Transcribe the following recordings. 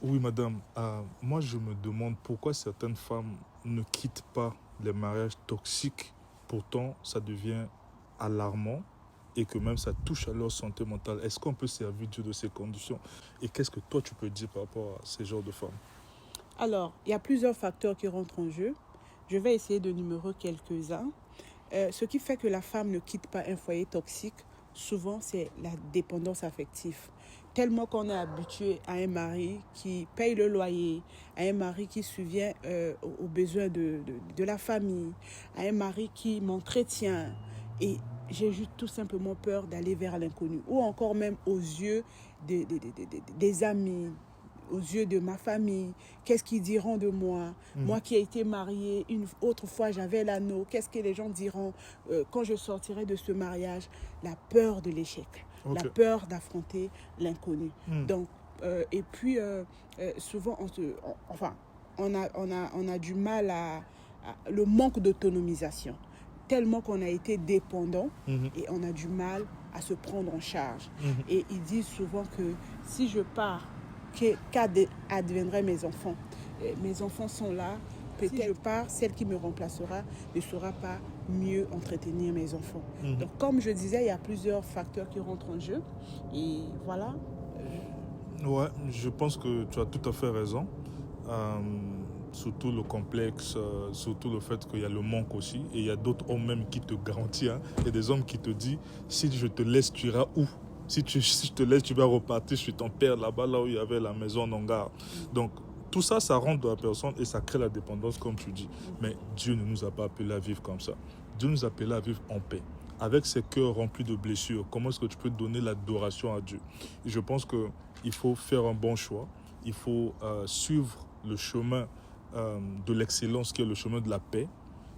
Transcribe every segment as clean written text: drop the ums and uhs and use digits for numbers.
Oui, madame. Moi, je me demande pourquoi certaines femmes ne quittent pas les mariages toxiques. Pourtant, ça devient alarmant et que même ça touche à leur santé mentale. Est-ce qu'on peut servir Dieu de ces conditions? Et qu'est-ce que toi, tu peux dire par rapport à ces genres de femmes? Alors, il y a plusieurs facteurs qui rentrent en jeu. Je vais essayer de numérer quelques-uns. Ce qui fait que la femme ne quitte pas un foyer toxique, souvent, c'est la dépendance affective. Tellement qu'on est habitué à un mari qui paye le loyer, à un mari qui subvient aux besoins de la famille, à un mari qui m'entretient. Et j'ai juste tout simplement peur d'aller vers l'inconnu. Ou encore même aux yeux des amis, aux yeux de ma famille, qu'est-ce qu'ils diront de moi? Moi qui ai été mariée, une autre fois j'avais l'anneau, qu'est-ce que les gens diront quand je sortirai de ce mariage? La peur de l'échec, la peur d'affronter l'inconnu. Donc, et puis, souvent, on a du mal à le manque d'autonomisation. Tellement qu'on a été dépendant et on a du mal à se prendre en charge. Et ils disent souvent que si je pars, qu'adviendraient mes enfants? Mes enfants sont là. Peut-être si je pars, celle qui me remplacera ne saura pas mieux entretenir mes enfants. Donc, comme je disais, il y a plusieurs facteurs qui rentrent en jeu. Et voilà. Ouais, je pense que tu as tout à fait raison. Surtout le complexe, surtout le fait qu'il y a le manque aussi. Et il y a d'autres hommes même qui te garantissent. Il y a des hommes qui te disent, si je te laisse, tu iras où? Si je te laisse, tu vas repartir chez ton père, là-bas, là où il y avait la maison en hangar. Donc, tout ça, ça rentre dans la personne et ça crée la dépendance, comme tu dis. Mais Dieu ne nous a pas appelés à vivre comme ça. Dieu nous a appelés à vivre en paix. Avec ces cœurs remplis de blessures, comment est-ce que tu peux donner l'adoration à Dieu? Et je pense qu'il faut faire un bon choix. Il faut suivre le chemin de l'excellence qui est le chemin de la paix.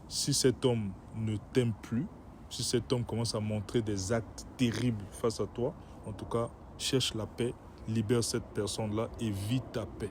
Si cet homme ne t'aime plus, si cet homme commence à montrer des actes terribles face à toi, en tout cas, cherche la paix, libère cette personne-là et vis ta paix.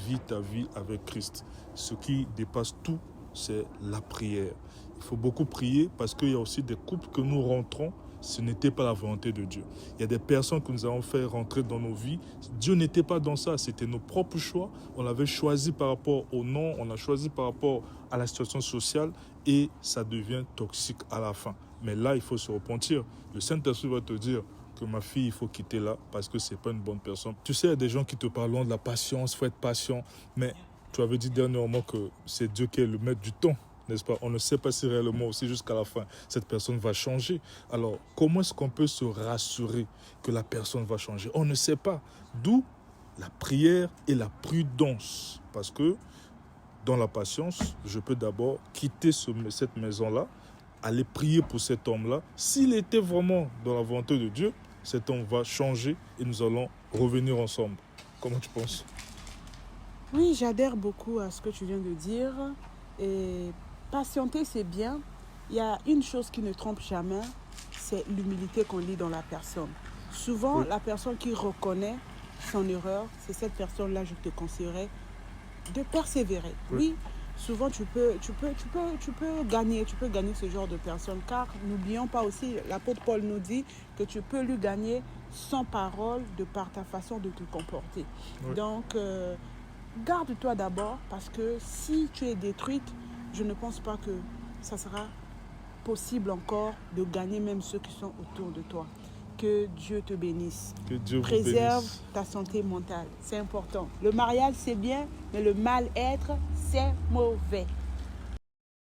Vis ta vie avec Christ. Ce qui dépasse tout, c'est la prière. Il faut beaucoup prier parce qu'il y a aussi des couples que nous rentrons, ce n'était pas la volonté de Dieu. Il y a des personnes que nous avons fait rentrer dans nos vies. Dieu n'était pas dans ça, c'était nos propres choix. On l'avait choisi par rapport au nom, on l'a choisi par rapport à la situation sociale et ça devient toxique à la fin. Mais là, il faut se repentir. Le Saint-Esprit va te dire que ma fille, il faut quitter là parce que ce n'est pas une bonne personne. Tu sais, il y a des gens qui te parlent de la patience, il faut être patient. Mais tu avais dit dernièrement que c'est Dieu qui est le maître du temps, n'est-ce pas? On ne sait pas si réellement aussi jusqu'à la fin, cette personne va changer. Alors, comment est-ce qu'on peut se rassurer que la personne va changer? On ne sait pas. D'où la prière et la prudence. Parce que dans la patience, je peux d'abord quitter cette maison-là, aller prier pour cet homme-là. S'il était vraiment dans la volonté de Dieu, cet homme va changer et nous allons revenir ensemble. Comment tu penses? Oui, j'adhère beaucoup à ce que tu viens de dire. Et patienter, c'est bien. Il y a une chose qui ne trompe jamais, c'est l'humilité qu'on lit dans la personne. Souvent, la personne qui reconnaît son erreur, c'est cette personne-là, je te conseillerais de persévérer. Oui, souvent tu peux gagner ce genre de personne, car n'oublions pas aussi, l'apôtre Paul nous dit que tu peux lui gagner sans parole de par ta façon de te comporter. Donc, garde-toi d'abord, parce que si tu es détruite, je ne pense pas que ça sera possible encore de gagner même ceux qui sont autour de toi. Que Dieu te bénisse. Que Dieu préserve vous bénisse. Ta santé mentale. C'est important. Le mariage, c'est bien, mais le mal-être, c'est mauvais.